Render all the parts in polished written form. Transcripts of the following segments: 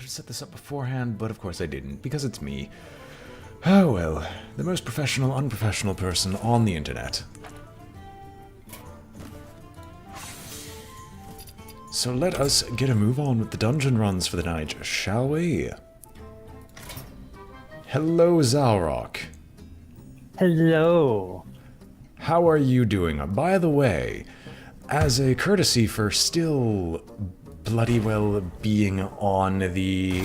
could have set this up beforehand, but of course I didn't, because it's me. Oh well, the most professional, unprofessional person on the internet. So let us get a move on with the dungeon runs for the night, shall we? Hello, Zalrock. Hello. How are you doing? By the way, as a courtesy for still bloody well being on the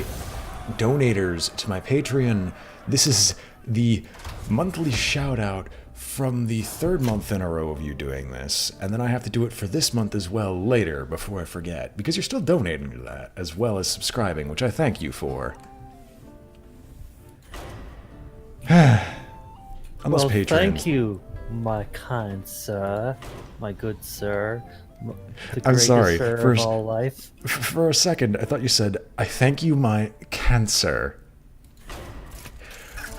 donators to my Patreon, this is the monthly shout out from the 3rd month in a row of you doing this, and then I have to do it for this month as well later before I forget, because you're still donating to that, as well as subscribing, which I thank you for. Unless Well, Patreon. thank you, my kind sir, my good sir, the I'm greatest sorry, sir for, of all life. for a second I thought you said, I thank you my cancer.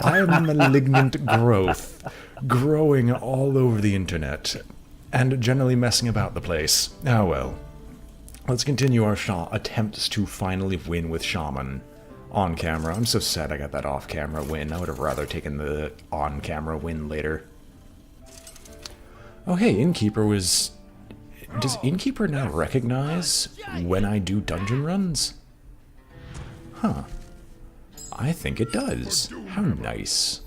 I am malignant growth, growing all over the internet, and generally messing about the place. Oh well. Let's continue our attempts to finally win with Shaman. On camera. I'm so sad I got that off camera win. I would have rather taken the on camera win later. Oh hey, Innkeeper was... Does Innkeeper now recognize when I do dungeon runs? Huh. I think it does. How nice.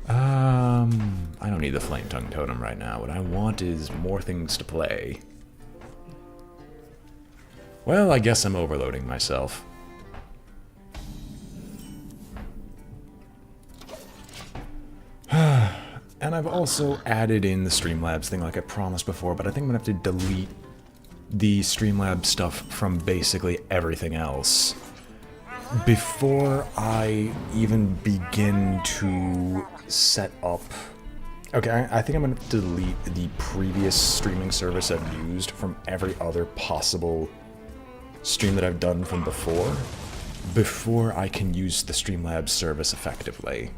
I don't need the Flame Tongue Totem right now. What I want is more things to play. Well, I guess I'm overloading myself. And I've also added in the Streamlabs thing like I promised before, but I think I'm gonna have to delete the Streamlabs stuff from basically everything else before I even begin to set up... Okay, I think I'm gonna have to delete the previous streaming service I've used from every other possible stream that I've done from before I can use the Streamlabs service effectively.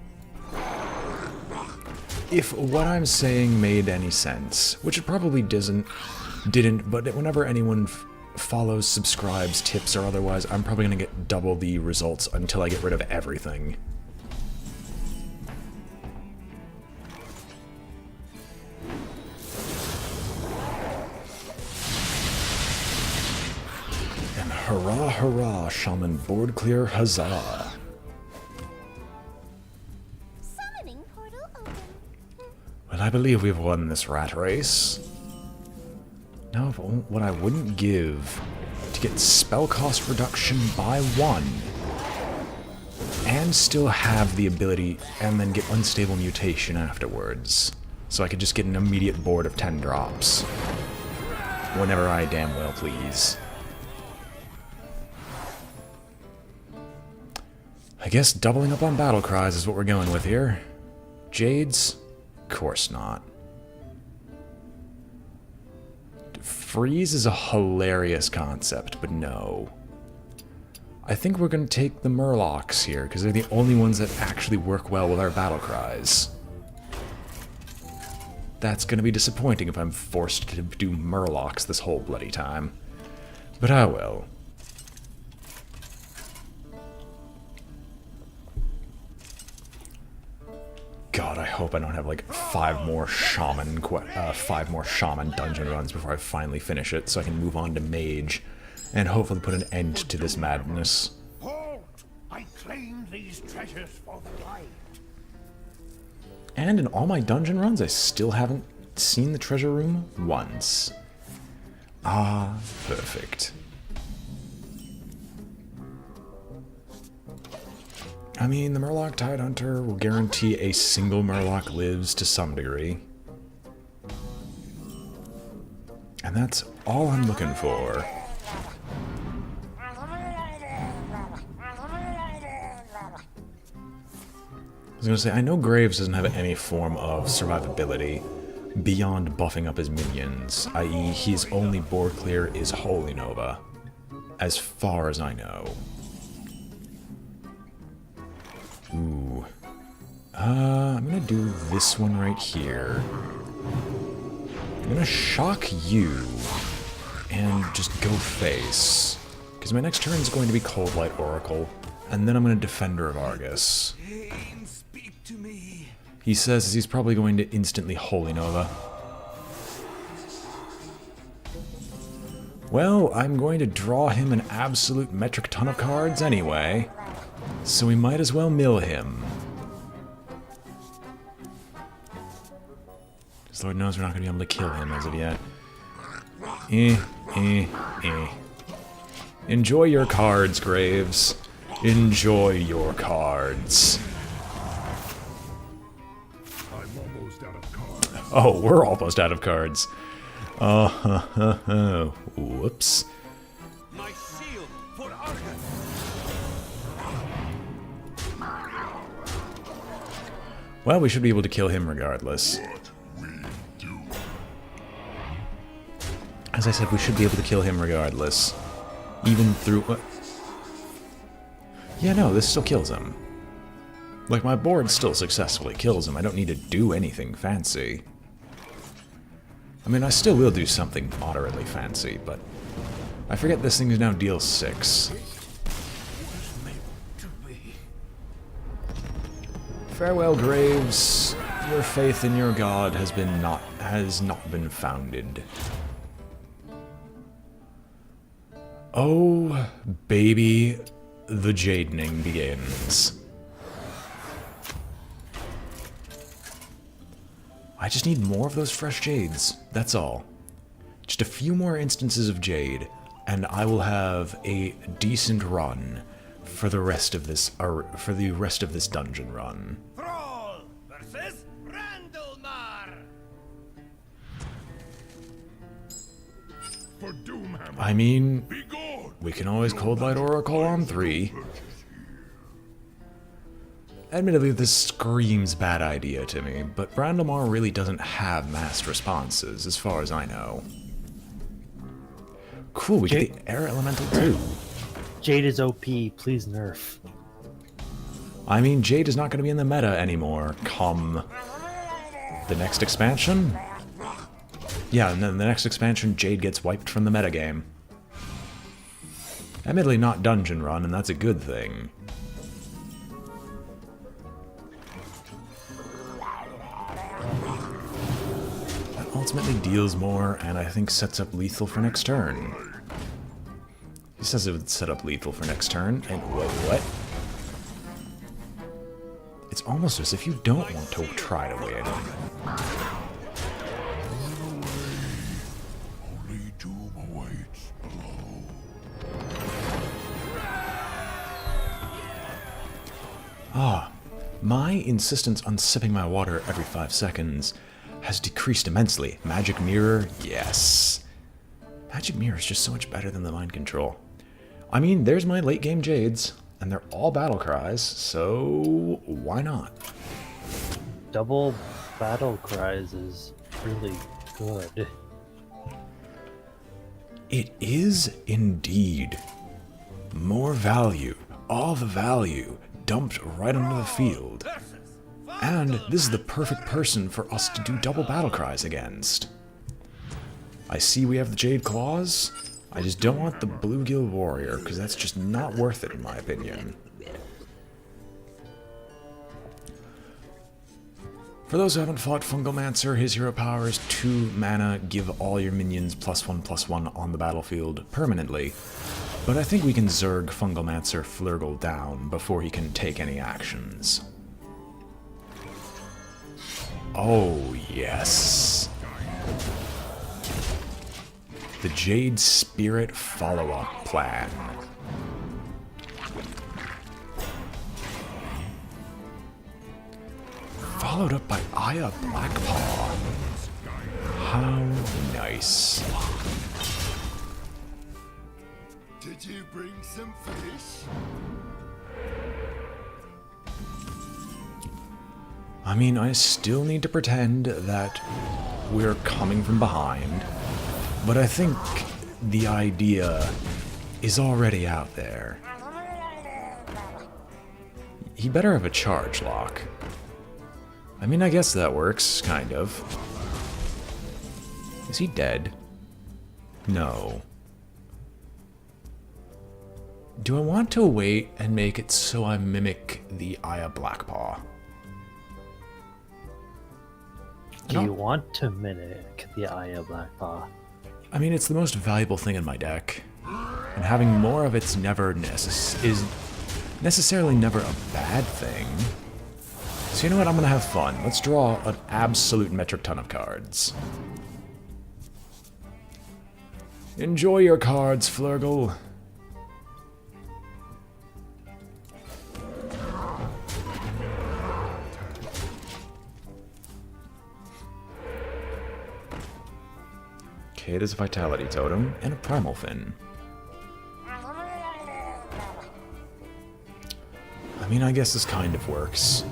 If what I'm saying made any sense, which it probably didn't, but whenever anyone follows, subscribes, tips, or otherwise, I'm probably gonna get double the results until I get rid of everything. Hurrah, hurrah, Shaman board clear, huzzah. Summoning portal open. Well, I believe we've won this rat race. Now, what I wouldn't give to get spell cost reduction by 1 and still have the ability and then get unstable mutation afterwards. So I could just get an immediate board of 10 drops. Whenever I damn well please. I guess doubling up on battle cries is what we're going with here. Jades? Course not. Freeze is a hilarious concept, but no. I think we're going to take the Murlocs here, because they're the only ones that actually work well with our battle cries. That's going to be disappointing if I'm forced to do Murlocs this whole bloody time. But I will. God, I hope I don't have like 5 more shaman dungeon runs before I finally finish it, so I can move on to mage and hopefully put an end to this madness. Hold! I claim these treasures for the light. And in all my dungeon runs, I still haven't seen the treasure room once. Ah, perfect. I mean, the Murloc Tidehunter will guarantee a single Murloc lives to some degree. And that's all I'm looking for. I was gonna say, I know Graves doesn't have any form of survivability beyond buffing up his minions, i.e. his only board clear is Holy Nova, as far as I know. Ooh. I'm gonna do this one right here. I'm gonna shock you and just go face. Because my next turn is going to be Cold Light Oracle, and then I'm going to Defender of Argus. He says he's probably going to instantly Holy Nova. Well, I'm going to draw him an absolute metric ton of cards anyway, so we might as well mill him. Because Lord knows we're not going to be able to kill him as of yet. Enjoy your cards, Graves. Enjoy your cards. I'm almost out of cards. Oh, we're almost out of cards. Whoops. My shield for Argus. Well, we should be able to kill him regardless. As I said, we should be able to kill him regardless. Even through... Yeah, no, this still kills him. Like, my board still successfully kills him. I don't need to do anything fancy. I mean, I still will do something moderately fancy, but... I forget this thing now deals 6. Farewell, Graves. Your faith in your god has not been founded. Oh, baby, the jadening begins. I just need more of those fresh jades, that's all. Just a few more instances of jade, and I will have a decent run for the rest of this, dungeon run. Thrall versus Randalmar. For Doomhammer. I mean, Be gone. we can always Cold Light Oracle on 3. Admittedly, this screams bad idea to me, but Brandalmar really doesn't have massed responses, as far as I know. Cool, we get the Air Elemental too. Jade is OP, please nerf. I mean, Jade is not going to be in the meta anymore, come the next expansion? Yeah, and then the next expansion, Jade gets wiped from the metagame. Admittedly not dungeon run, and that's a good thing. That ultimately deals more, and I think sets up lethal for next turn. He says it would set up lethal for next turn, and what? It's almost as if you don't want to try to win. Only doom awaits below. My insistence on sipping my water every 5 seconds has decreased immensely. Magic Mirror, yes. Magic Mirror is just so much better than the Mind Control. I mean, there's my late game Jades, and they're all battle cries, so why not? Double battle cries is really good. It is indeed. More value, all the value, dumped right onto the field. And this is the perfect person for us to do double battle cries against. I see we have the Jade Claws. I just don't want the Bluegill Warrior, because that's just not worth it in my opinion. For those who haven't fought Fungalmancer, his hero power is 2 mana, give all your minions +1/+1 on the battlefield permanently. But I think we can Zerg Fungalmancer Flurgle down before he can take any actions. Oh, yes. The Jade Spirit follow-up plan. Followed up by Aya Blackpaw. How nice. Did you bring some fish? I mean, I still need to pretend that we're coming from behind, but I think the idea is already out there. He better have a charge lock. I mean, I guess that works, kind of. Is he dead? No. Do I want to wait and make it so I mimic the Aya Blackpaw? Do you want to mimic the Eye of Blackpaw? I mean, it's the most valuable thing in my deck, and having more of it's never is necessarily never a bad thing. So you know what? I'm gonna have fun. Let's draw an absolute metric ton of cards. Enjoy your cards, Flurgle. Okay, there's a Vitality Totem and a Primal Fin. I mean, I guess this kind of works.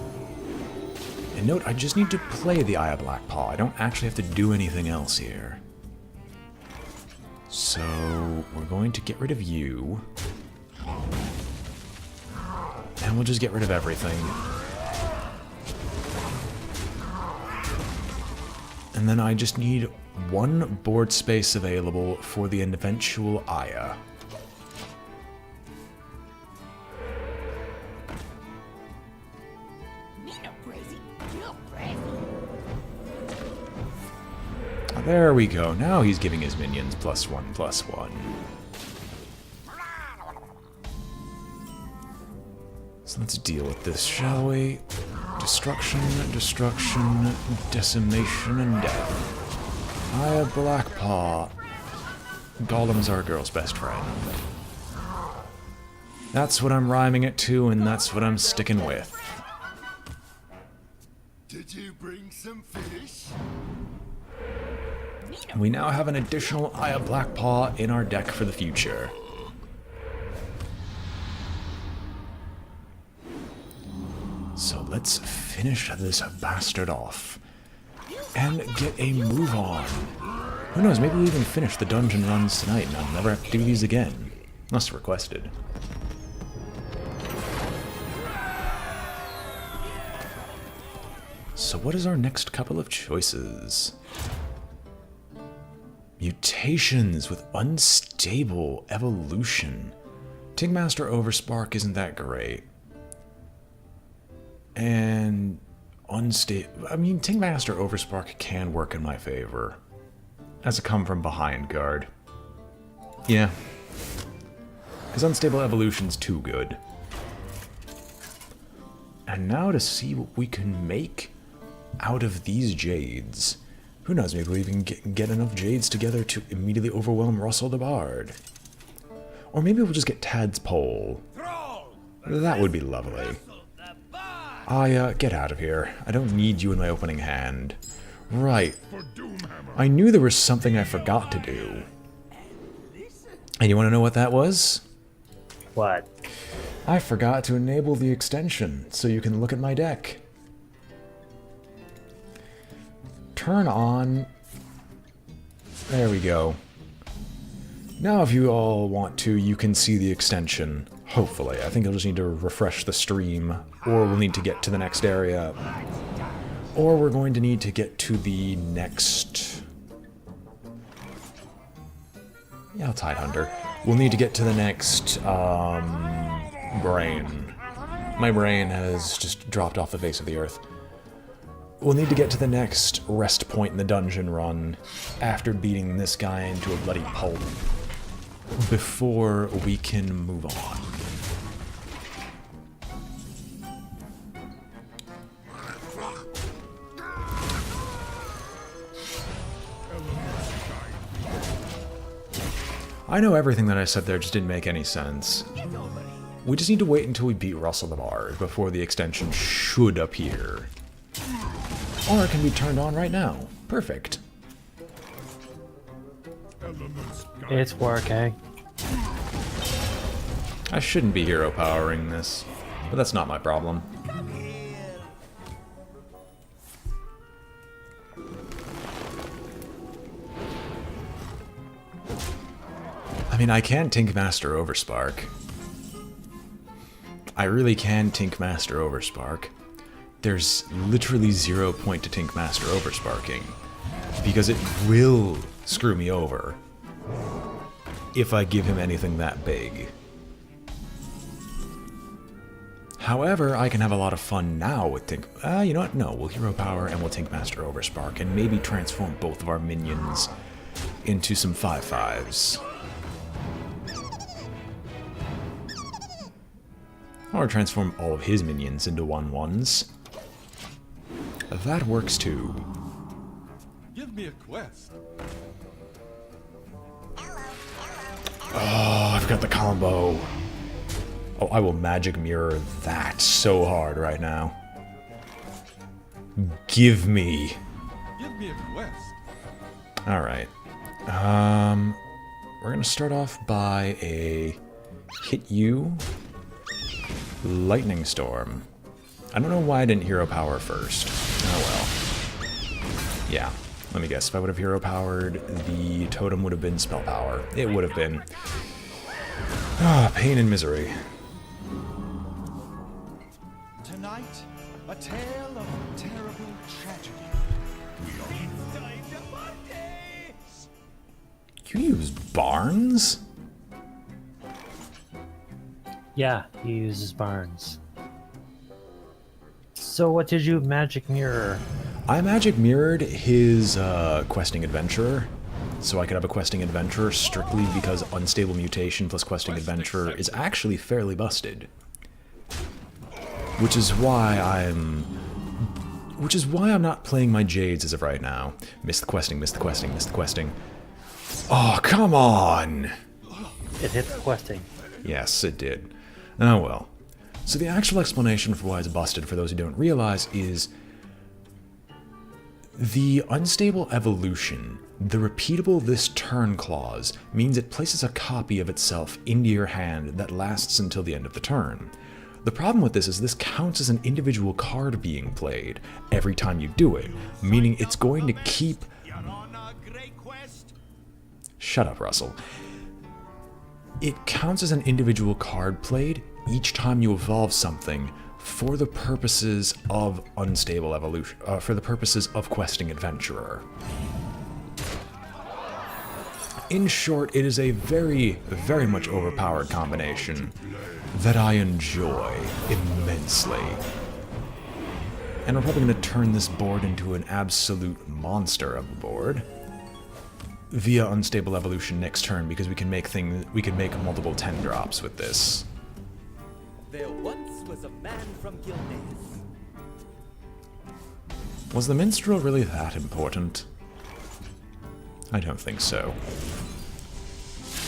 And note, I just need to play the Eye of Blackpaw. I don't actually have to do anything else here. So, we're going to get rid of you. And we'll just get rid of everything. And then I just need one board space available for the eventual Aya. There we go. Now he's giving his minions +1/+1. So let's deal with this, shall we? Destruction, destruction, decimation, and death. Aya Blackpaw. Golem's our girl's best friend. That's what I'm rhyming it to, and that's what I'm sticking with. Did you bring some fish? We now have an additional Aya Blackpaw in our deck for the future. So let's finish this bastard off and get a move on. Who knows, maybe we'll even finish the dungeon runs tonight and I'll never have to do these again. Unless requested. So what is our next couple of choices? Mutations with unstable evolution. Tingmaster Overspark isn't that great. And unstable... I mean, Tingmaster Overspark can work in my favor. As a come from behind guard. Yeah. Because unstable evolution's too good. And now to see what we can make out of these Jades. Who knows, maybe we even get enough Jades together to immediately overwhelm Russell the Bard. Or maybe we'll just get Tad's Pole. That would be lovely. Get out of here. I don't need you in my opening hand. Right. I knew there was something I forgot to do. And you want to know what that was? What? I forgot to enable the extension, so you can look at my deck. Turn on. There we go. Now if you all want to, you can see the extension. Hopefully. I think I'll just need to refresh the stream, or we'll need to get to the next area. Or we're going to need to get to the next... Yeah, Tide Hunter. We'll need to get to the next, brain. My brain has just dropped off the face of the earth. We'll need to get to the next rest point in the dungeon run after beating this guy into a bloody pulp before we can move on. I know everything that I said there just didn't make any sense. We just need to wait until we beat Russell the Bard before the extension should appear. Or it can be turned on right now. Perfect. It's working. I shouldn't be hero powering this, but that's not my problem. I mean, I can Tinkmaster Overspark. I really can Tinkmaster Overspark. There's literally 0 point to Tinkmaster Oversparking, because it will screw me over if I give him anything that big. However, I can have a lot of fun now with Tink... you know what? No, we'll Hero Power and we'll Tinkmaster Overspark and maybe transform both of our minions into some 5/5s. Or transform all of his minions into 1/1s. That works too. Give me a quest. Oh, I've got the combo. Oh, I will magic mirror that so hard right now. Give me. Give me a quest. Alright. We're gonna start off by a hit you lightning storm. I don't know why I didn't hero power first. Oh well. Yeah. Let me guess. If I would have hero powered, the totem would have been spell power. It would have been. Ah, pain and misery. Tonight, a tale of terrible tragedy. You use Barnes? Yeah, he uses Barnes. So what did you magic mirror? I magic mirrored his questing adventurer, so I could have a questing adventurer strictly because unstable mutation plus questing adventurer is actually fairly busted. Which is why I'm not playing my Jades as of right now. Miss the questing, miss the questing, miss the questing. Oh, come on! It hit the questing. Yes, it did. Oh well. So the actual explanation for why it's busted, for those who don't realize, is the unstable evolution, the repeatable this turn clause, means it places a copy of itself into your hand that lasts until the end of the turn. The problem with this is this counts as an individual card being played every time you do it, meaning it's going to keep... Shut up, Russell. It counts as an individual card played each time you evolve something for the purposes of unstable evolution, for the purposes of questing adventurer. In short, it is a very, very much overpowered combination that I enjoy immensely. And we're probably going to turn this board into an absolute monster of a board via unstable evolution next turn, because we can make multiple 10 drops with this. There once was a man from Gilneas. Was the minstrel really that important? I don't think so.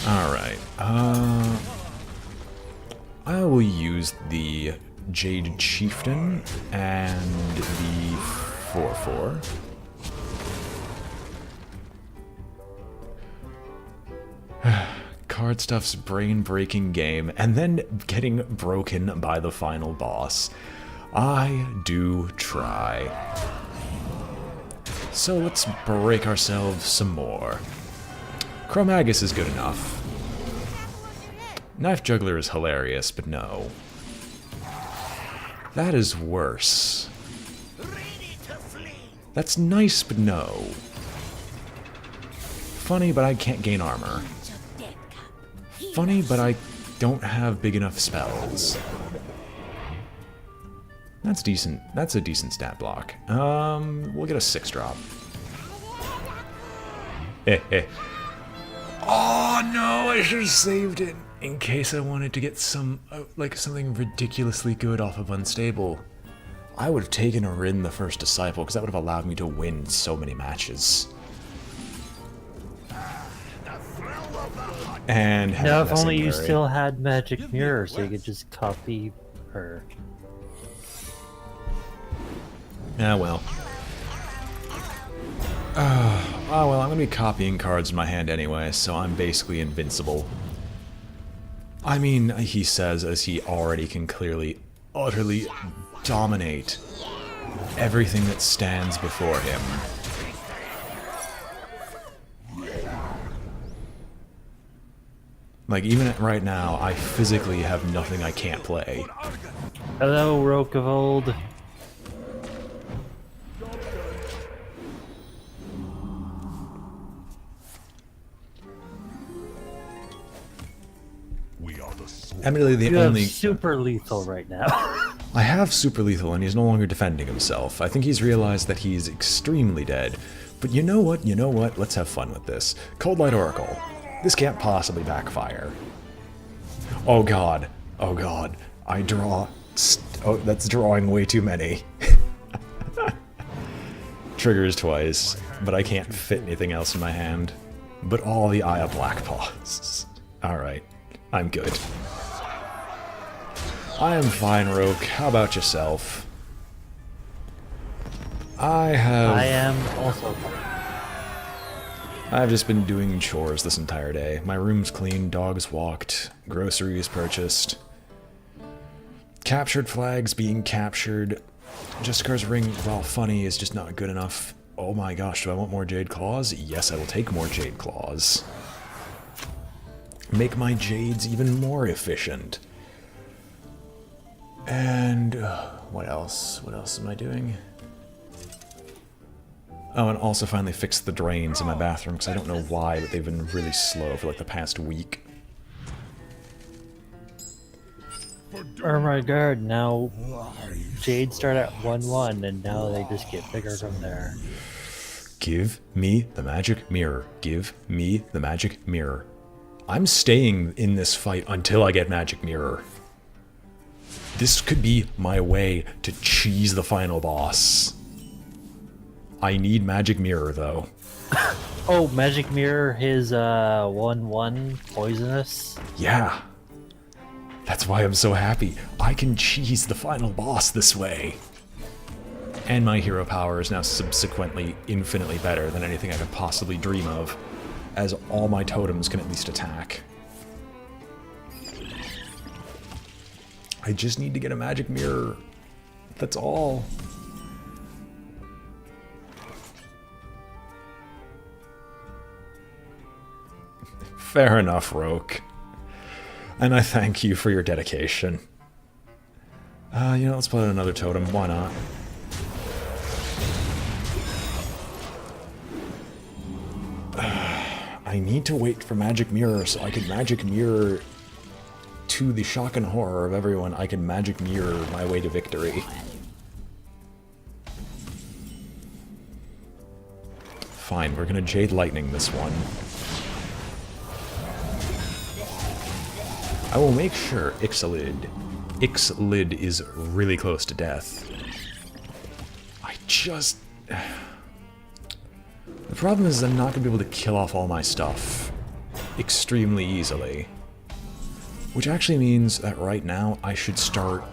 Alright, I will use the Jade Chieftain and the 4/4. Card stuff's brain-breaking game, and then getting broken by the final boss. I do try. So let's break ourselves some more. Chromagus is good enough. Knife Juggler is hilarious, but no. That is worse. That's nice, but no. Funny, but I can't gain armor. Funny, but I don't have big enough spells. That's decent. That's a decent stat block. We'll get a 6-drop. Oh no, I should have saved it in case I wanted to get some, like something ridiculously good off of Unstable. I would have taken a Rin the First Disciple, because that would have allowed me to win so many matches. And Now, if only you still had magic mirror, so you could just copy her. Ah, well. Oh, well, I'm going to be copying cards in my hand anyway, so I'm basically invincible. I mean, he says as he already can clearly, utterly dominate everything that stands before him. Like, even right now, I physically have nothing I can't play. Hello, Roke of Old. We are Admittedly, the You have only... super lethal right now. I have super lethal and he's no longer defending himself. I think he's realized that he's extremely dead. But you know what? You know what? Let's have fun with this. Cold Light Oracle. This can't possibly backfire. Oh god. Oh god. I draw... Oh, that's drawing way too many. Triggers twice, but I can't fit anything else in my hand. But all the Eye of Black Paws. Alright. I'm good. I am fine, Rogue. How about yourself? I am also fine. I've just been doing chores this entire day. My room's clean, dogs walked, groceries purchased. Captured flags being captured. Jessica's ring, while funny, is just not good enough. Oh my gosh, do I want more Jade Claws? Yes, I will take more Jade Claws. Make my Jades even more efficient. And what else? What else am I doing? Oh, and also finally fix the drains in my bathroom, because I don't know why, but they've been really slow for like the past week. Oh my god, now Jade start at 1-1 and now they just get bigger from there. Give me the magic mirror. Give me the magic mirror. I'm staying in this fight until I get magic mirror. This could be my way to cheese the final boss. I need magic mirror though. Oh, magic mirror, his 1-1 poisonous. Yeah. That's why I'm so happy. I can cheese the final boss this way. And my hero power is now subsequently infinitely better than anything I could possibly dream of, as all my totems can at least attack. I just need to get a magic mirror. That's all. Fair enough, Roke. And I thank you for your dedication. You know, let's put out another totem. Why not? I need to wait for magic mirror so I can magic mirror to the shock and horror of everyone. I can magic mirror my way to victory. Fine, we're gonna Jade Lightning this one. I will make sure Ixalid is really close to death. I just... The problem is I'm not going to be able to kill off all my stuff extremely easily. Which actually means that right now I should start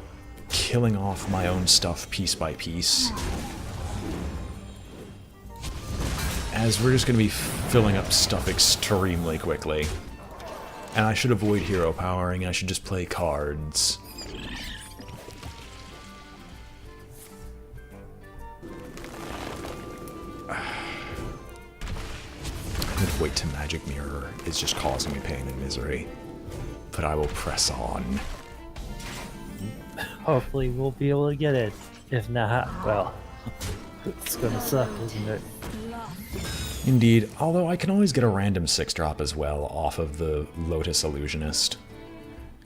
killing off my own stuff piece by piece. As we're just going to be filling up stuff extremely quickly. And I should avoid hero powering, I should just play cards. I'm gonna wait to magic mirror. It's just causing me pain and misery. But I will press on. Hopefully we'll be able to get it. If not, well, it's gonna suck, isn't it? Indeed, although I can always get a random 6-drop as well off of the Lotus Illusionist.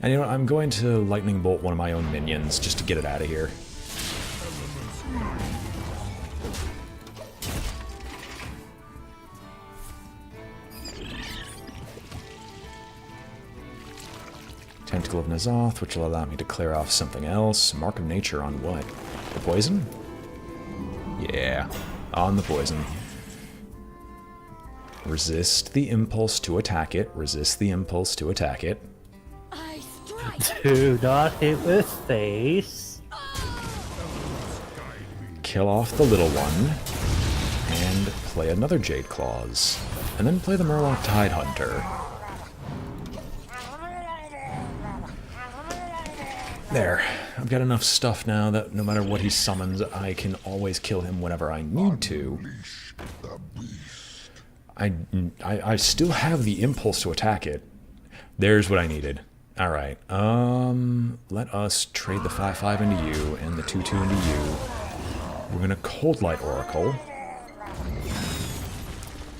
And you know what, I'm going to Lightning Bolt one of my own minions just to get it out of here. Tentacle of Nazoth, which will allow me to clear off something else. Mark of Nature on what? The poison? Yeah, on the poison. Resist the impulse to attack it. Resist the impulse to attack it. I strike. Do not hit with face. Kill off the little one. And play another Jade Claws. And then play the Murloc Tidehunter. There. I've got enough stuff now that no matter what he summons, I can always kill him whenever I need to. I still have the impulse to attack it. There's what I needed. Alright, let us trade the 5-5 into you and the 2-2 into you. We're gonna Cold Light Oracle.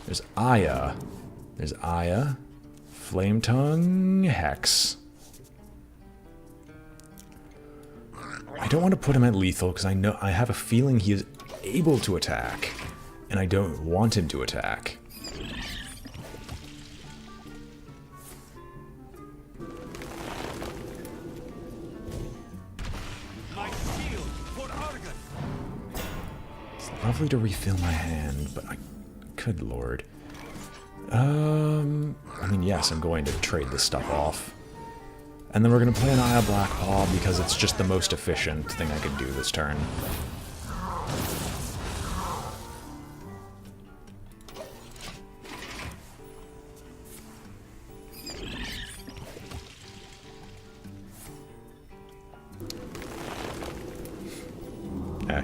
There's Aya. There's Aya. Flame Tongue, Hex. I don't want to put him at lethal because I have a feeling he is able to attack, and I don't want him to attack. It's lovely to refill my hand, but good lord. I mean, yes, I'm going to trade this stuff off. And then we're going to play an Eye of Black Paw because it's just the most efficient thing I could do this turn.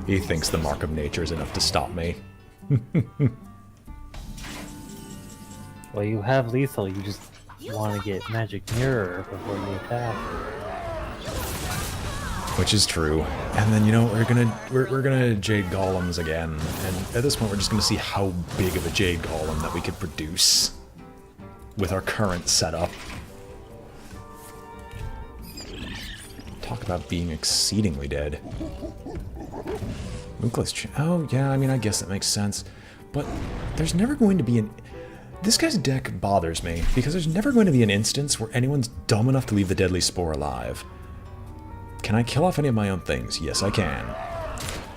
He thinks the Mark of Nature is enough to stop me. Well, you have lethal, you just want to get Magic Mirror before you attack. Which is true. And then, you know, we're gonna Jade Golems again, and at this point we're just gonna see how big of a Jade Golem that we could produce with our current setup. Talk about being exceedingly dead. Oh, yeah, I mean, I guess that makes sense. But there's never going to be an... This guy's deck bothers me, because there's never going to be an instance where anyone's dumb enough to leave the Deadly Spore alive. Can I kill off any of my own things? Yes, I can.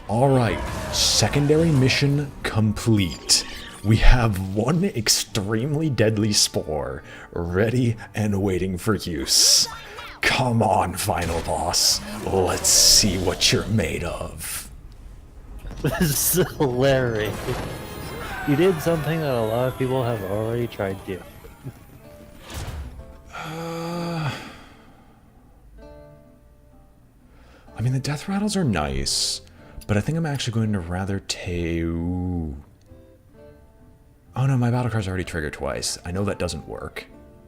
Alright, secondary mission complete. We have one extremely deadly spore, ready and waiting for use. Come on, final boss. Let's see what you're made of. This is hilarious. You did something that a lot of people have already tried to do. I mean, the death rattles are nice, but I think I'm actually going to rather take... Oh no, my battle card's already triggered twice. I know that doesn't work.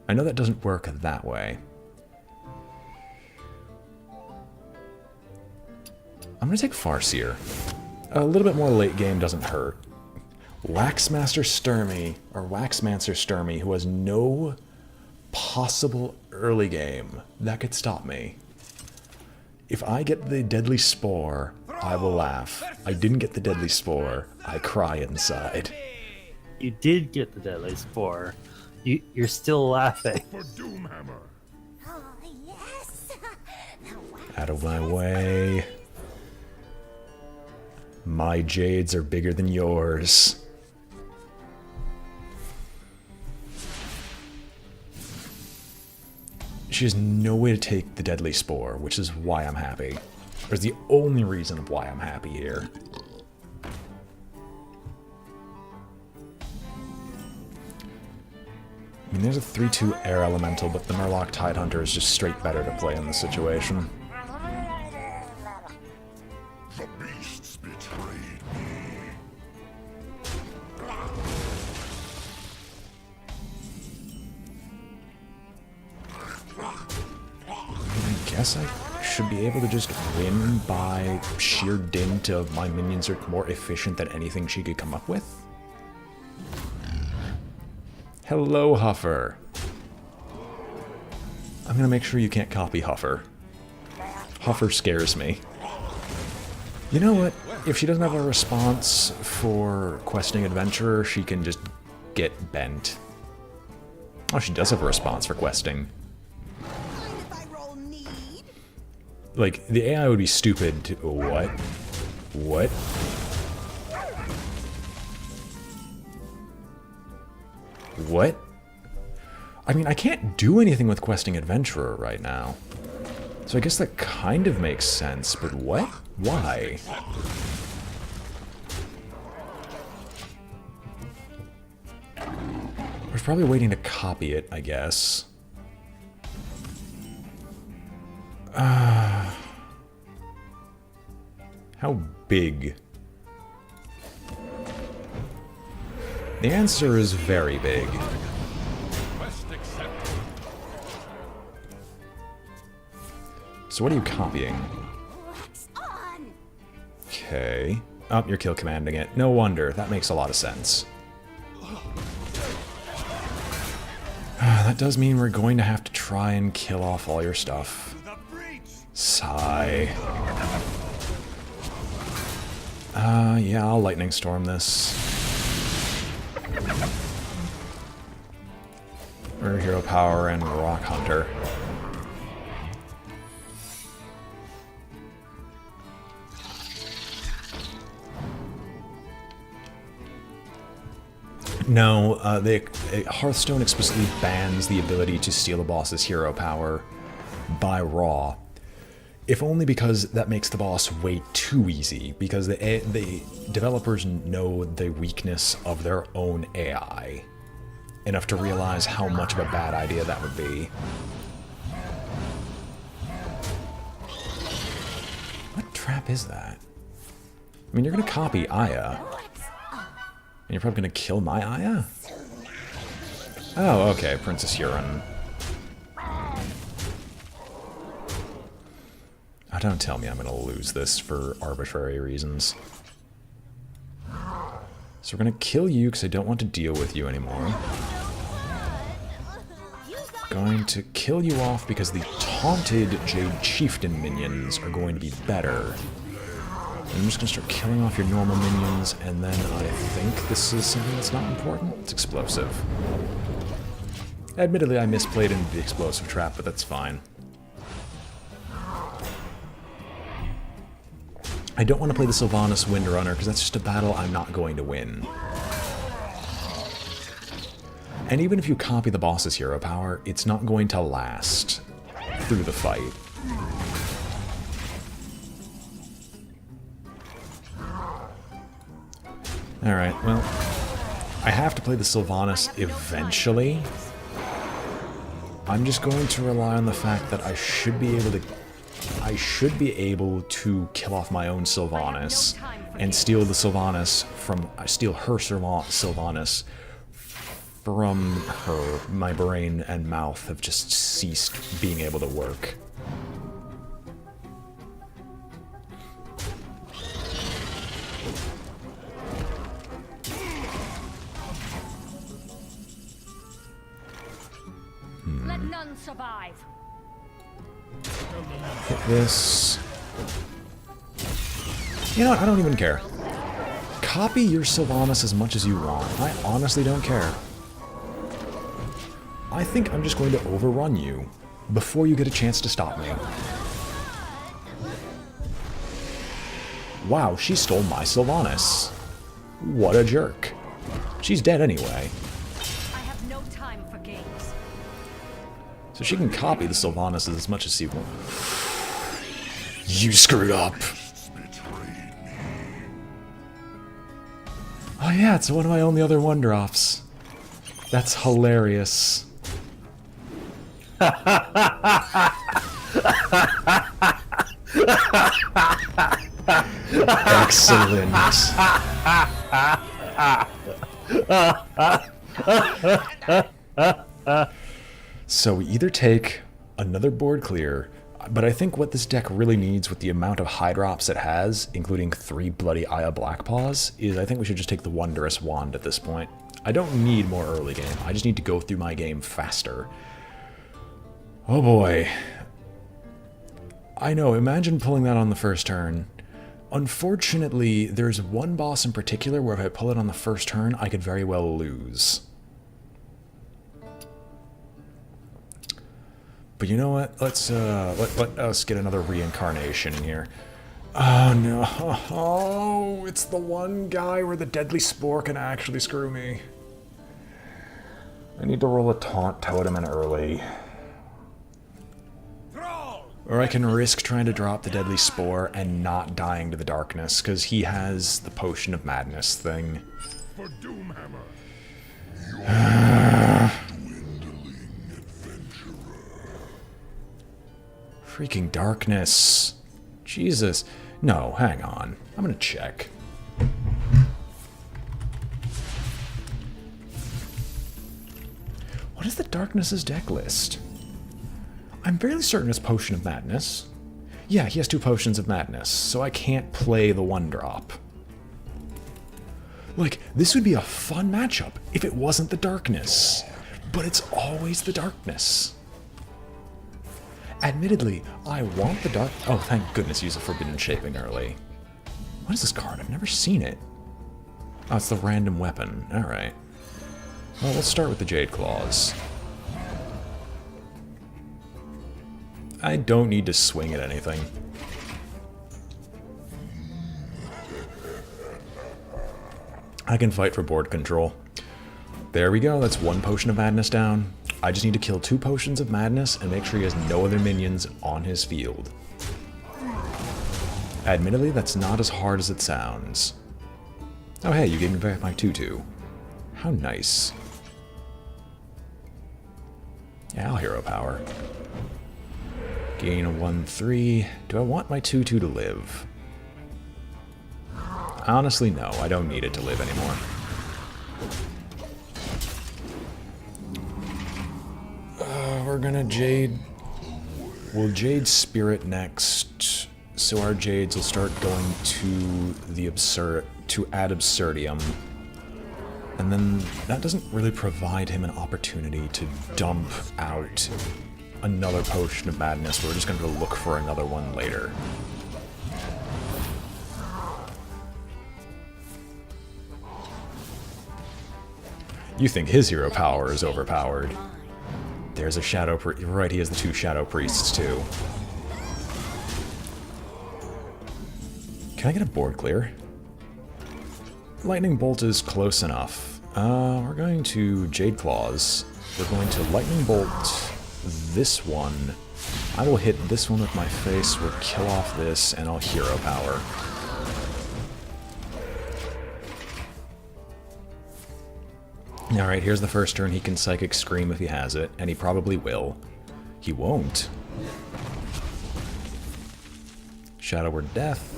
I know that doesn't work that way. I'm gonna take Farseer. A little bit more late game doesn't hurt. Waxmaster Sturmy, who has no possible early game that could stop me. If I get the Deadly Spore, I will laugh. I didn't get the Deadly Spore. I cry inside. You did get the Deadly Spore. You're still laughing. For Doomhammer. Oh, yes. Out of my way. My jades are bigger than yours. She has no way to take the Deadly Spore, which is why I'm happy. There's the only reason of why I'm happy here. I mean, there's a 3-2 Air Elemental, but the Murloc Tidehunter is just straight better to play in this situation. The beasts betrayed me. I guess I should be able to just win by sheer dint of my minions are more efficient than anything she could come up with. Hello, Huffer. I'm gonna make sure you can't copy Huffer. Huffer scares me. You know what? If she doesn't have a response for questing adventurer, she can just get bent. Oh, she does have a response for questing. Like, the AI would be stupid to... What? What? What? I mean, I can't do anything with questing adventurer right now. So I guess that kind of makes sense, but what? Why? I was probably waiting to copy it, I guess. How big? The answer is very big. Quest accepted. So what are you copying? Wax on. Okay. Oh, you're kill commanding it. No wonder. That makes a lot of sense. That does mean we're going to have to try and kill off all your stuff. Sigh. Yeah, I'll lightning storm this. Or hero power and rock hunter. No, Hearthstone explicitly bans the ability to steal a boss's hero power by Raw. If only because that makes the boss way too easy, because the developers know the weakness of their own AI enough to realize how much of a bad idea that would be. What trap is that? I mean, you're gonna copy Aya. And you're probably gonna kill my Aya? Oh, okay, Princess Huron. Oh, don't tell me I'm gonna lose this for arbitrary reasons. So we're gonna kill you because I don't want to deal with you anymore. Going to kill you off because the taunted Jade Chieftain minions are going to be better. I'm just gonna start killing off your normal minions, and then I think this is something that's not important. It's explosive. Admittedly, I misplayed into the explosive trap, but that's fine. I don't want to play the Sylvanas Windrunner, because that's just a battle I'm not going to win. And even if you copy the boss's hero power, it's not going to last through the fight. Alright, well, I have to play the Sylvanas eventually. I'm just going to rely on the fact that I should be able to kill off my own Sylvanas and steal the Sylvanas from Sylvanas from her. My brain and mouth have just ceased being able to work. Let none survive. Hit this. You know what? I don't even care. Copy your Sylvanas as much as you want. I honestly don't care. I think I'm just going to overrun you before you get a chance to stop me. Wow, she stole my Sylvanas. What a jerk. She's dead anyway. I have no time for games. So she can copy the Sylvanas as much as she wants. You screwed up. Oh yeah, it's one of my only other one-drops. That's hilarious. Excellent. So we either take another board clear, but I think what this deck really needs with the amount of high drops it has, including 3 bloody Aya Blackpaws, is I think we should just take the Wondrous Wand at this point. I don't need more early game, I just need to go through my game faster. Oh boy. I know, imagine pulling that on the first turn. Unfortunately, there's one boss in particular where if I pull it on the first turn, I could very well lose. But you know what? Let's let us get another reincarnation in here. Oh no! Oh, it's the one guy where the deadly spore can actually screw me. I need to roll a taunt totem in early. Or I can risk trying to drop the deadly spore and not dying to the darkness, because he has the potion of madness thing. For Doomhammer. Freaking darkness. Jesus. No, hang on. I'm gonna check. What is the darkness's deck list? I'm fairly certain it's Potion of Madness. Yeah, he has 2 Potions of Madness, so I can't play the 1-drop. Like, this would be a fun matchup if it wasn't the darkness. But it's always the darkness. Admittedly, I want the dark... Oh, thank goodness, use a forbidden shaping early. What is this card? I've never seen it. Oh, it's the random weapon. Alright. Well, let's start with the Jade Claws. I don't need to swing at anything. I can fight for board control. There we go, that's 1 Potion of Madness down. I just need to kill 2 Potions of Madness and make sure he has no other minions on his field. Admittedly, that's not as hard as it sounds. Oh hey, you gave me back my 2/2. How nice. Yeah, I'll hero power. Gain a 1/3. Do I want my 2/2 to live? Honestly, no. I don't need it to live anymore. We're gonna Jade... We'll Jade Spirit next, so our Jades will start going to the ad absurdum. And then that doesn't really provide him an opportunity to dump out another Potion of Madness. We're just going to look for another one later. You think his hero power is overpowered. There's a Shadow Priest. Right, he has the 2 Shadow Priests too. Can I get a board clear? Lightning Bolt is close enough. We're going to Jade Claws. We're going to Lightning Bolt this one. I will hit this one with my face, we'll kill off this, and I'll hero power. Alright, here's the first turn. He can Psychic Scream if he has it, and he probably will. He won't. Shadow Word Death.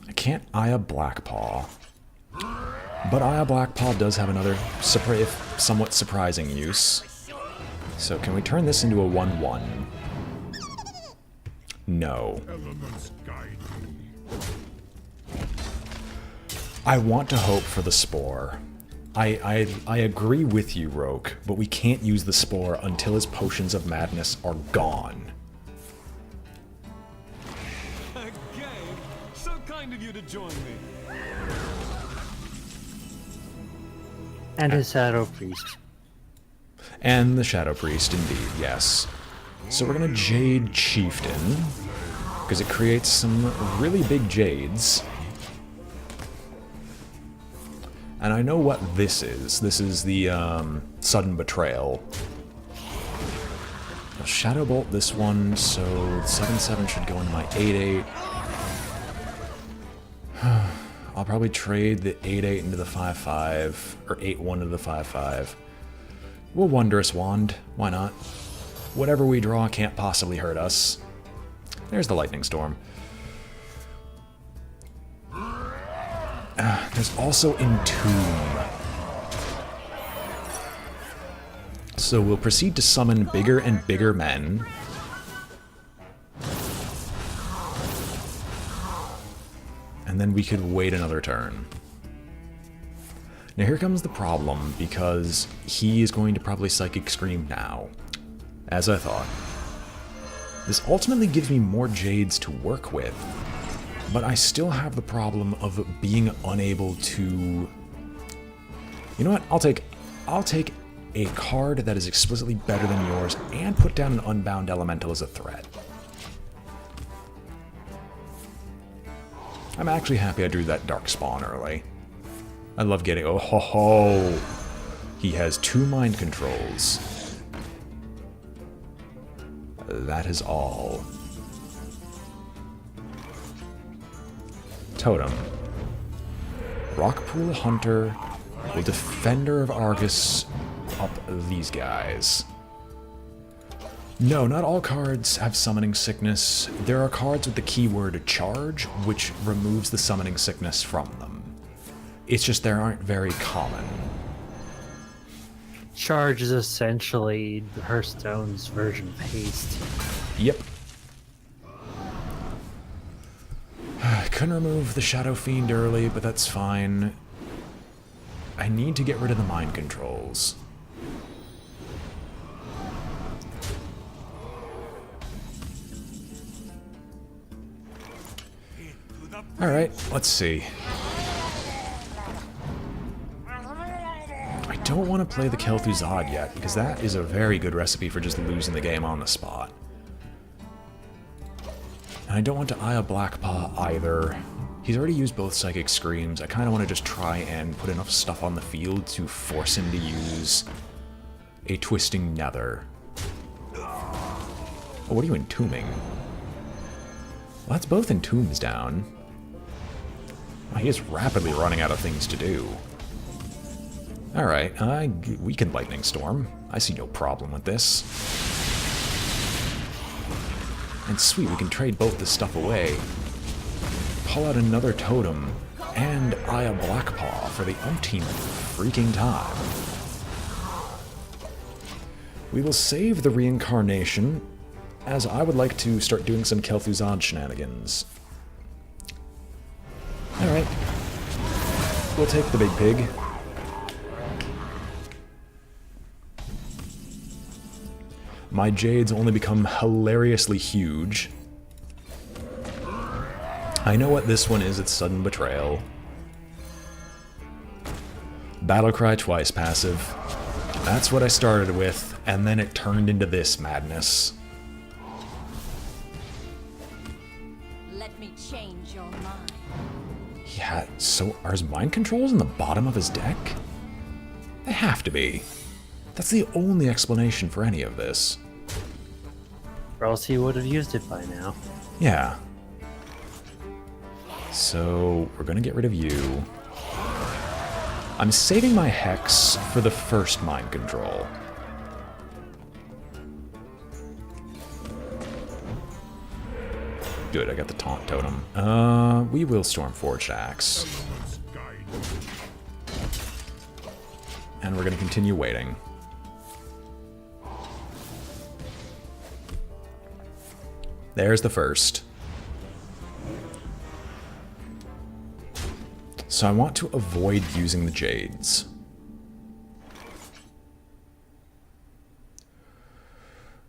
I can't Aya Blackpaw. But Aya Blackpaw does have another somewhat surprising use. So can we turn this into a 1/1? No. Elements guide me. I want to hope for the Spore. I agree with you, Roke, but we can't use the Spore until his Potions of Madness are gone. A game? So kind of you to join me. And his Shadow Priest. And the Shadow Priest, indeed, yes. So we're gonna Jade Chieftain, because it creates some really big Jades. And I know what this is. This is the Sudden Betrayal. I'll Shadow Bolt this one, so 7/7 should go into my 8/8. I'll probably trade the 8/8 into the 5/5, or 8/1 into the 5/5. We'll Wondrous Wand, why not? Whatever we draw can't possibly hurt us. There's the Lightning Storm. There's also Entomb. So we'll proceed to summon bigger and bigger men. And then we could wait another turn. Now here comes the problem, because he is going to probably Psychic Scream now. As I thought. This ultimately gives me more Jades to work with, but I still have the problem of being unable to... You know what? I'll take a card that is explicitly better than yours and put down an Unbound Elemental as a threat. I'm actually happy I drew that Dark Spawn early. I love getting... Oh ho ho! He has 2 mind controls. That is all. Totem. Rockpool Hunter will Defender of Argus up these guys. No, not all cards have Summoning Sickness. There are cards with the keyword Charge, which removes the Summoning Sickness from them. It's just they aren't very common. Charge is essentially Hearthstone's version of haste. Yep. Couldn't remove the Shadow Fiend early, but that's fine. I need to get rid of the mind controls. Alright, let's see. I don't want to play the Kel'Thuzad yet, because that is a very good recipe for just losing the game on the spot. And I don't want to Eye of Blackpaw either. He's already used both Psychic Screams. I kind of want to just try and put enough stuff on the field to force him to use a Twisting Nether. Oh, what are you entombing? Well, that's both entombs down. Oh, he is rapidly running out of things to do. Alright, we can Lightning Storm. I see no problem with this. And sweet, we can trade both this stuff away. Pull out another totem, and Eye of Blackpaw for the umpteenth freaking time. We will save the reincarnation, as I would like to start doing some Kel'Thuzad shenanigans. Alright. We'll take the big pig. My Jades only become hilariously huge. I know what this one is, it's Sudden Betrayal. Battlecry twice passive. That's what I started with, and then it turned into this madness. Let me change your mind. Yeah, so are his mind controls in the bottom of his deck? They have to be. That's the only explanation for any of this. Or else he would have used it by now. Yeah. So, we're gonna get rid of you. I'm saving my Hex for the first mind control. Good, I got the Taunt Totem. We will Stormforged Axe. And we're gonna continue waiting. There's the first. So I want to avoid using the Jades.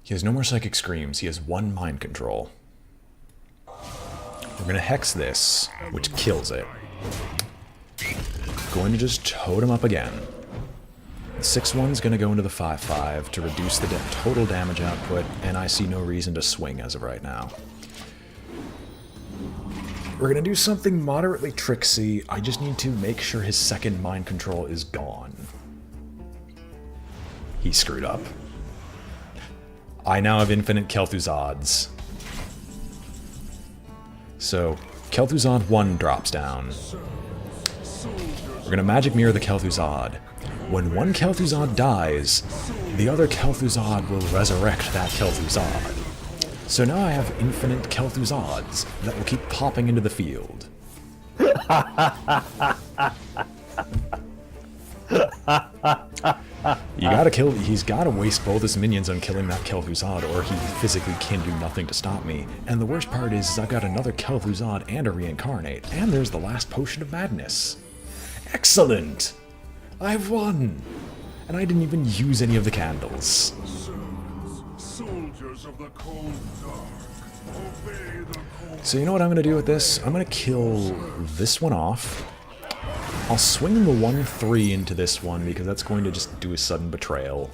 He has no more Psychic Screams. He has one Mind Control. We're going to Hex this, which kills it. Going to just Totem up again. The 6-1's going to go into the 5-5 to reduce the total damage output, and I see no reason to swing as of right now. We're going to do something moderately tricksy. I just need to make sure his second Mind Control is gone. He screwed up. I now have infinite Kel'Thuzads. So, Kel'Thuzad 1 drops down. We're going to Magic Mirror the Kel'Thuzad. When one Kel'Thuzad dies, the other Kel'Thuzad will resurrect that Kel'Thuzad. So now I have infinite Kel'Thuzads that will keep popping into the field. He's gotta waste both his minions on killing that Kel'Thuzad, or he physically can do nothing to stop me. And the worst part is I've got another Kel'Thuzad and a Reincarnate, and there's the last Potion of Madness. Excellent! I've won! And I didn't even use any of the candles. Soldiers of the cold dark, obey the cold. So you know what I'm going to do with this? I'm going to kill this one off. I'll swing the 1-3 into this one because that's going to just do a Sudden Betrayal.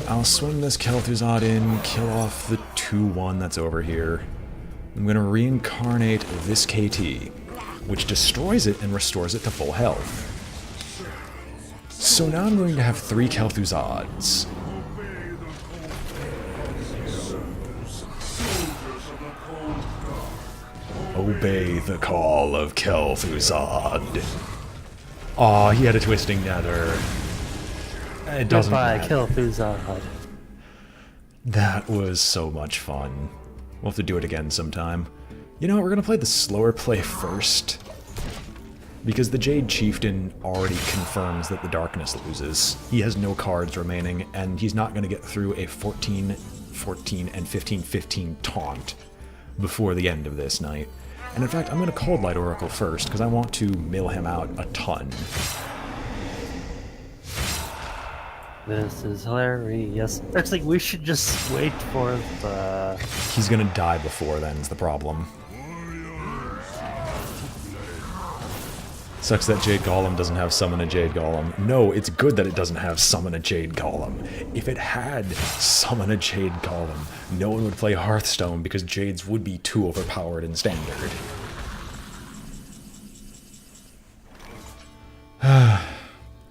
I'll swing this Kel'Thuzad in, kill off the 2-1 that's over here. I'm going to reincarnate this KT, which destroys it and restores it to full health. So now I'm going to have 3 Kel'Thuzads. Obey the call of Kel'Thuzad. Aw, he had a Twisting Nether. It doesn't matter. Kel'Thuzad. That was so much fun. We'll have to do it again sometime. You know what, we're gonna play the slower play first. Because the Jade Chieftain already confirms that the Darkness loses. He has no cards remaining, and he's not gonna get through a 14-14 and 15-15 taunt before the end of this night. And in fact, I'm going to Cold Light Oracle first, because I want to mill him out a ton. This is hilarious. Actually, we should just wait for the... He's going to die before then, is the problem. Sucks that Jade Golem doesn't have Summon a Jade Golem. No, it's good that it doesn't have Summon a Jade Golem. If it had Summon a Jade Golem, no one would play Hearthstone because Jades would be too overpowered in Standard.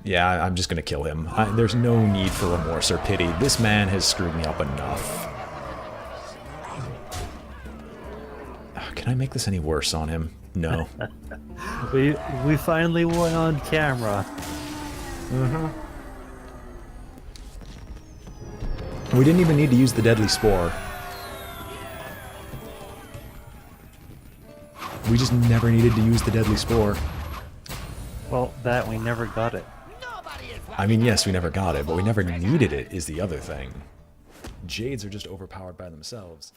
Yeah, I'm just gonna kill him. There's no need for remorse or pity. This man has screwed me up enough. Can I make this any worse on him? No. We finally won on camera. We didn't even need to use the Deadly Spore. We just never needed to use the Deadly Spore. Well, that we never got it. I mean, yes, we never got it, but we never needed it is the other thing. Jades are just overpowered by themselves.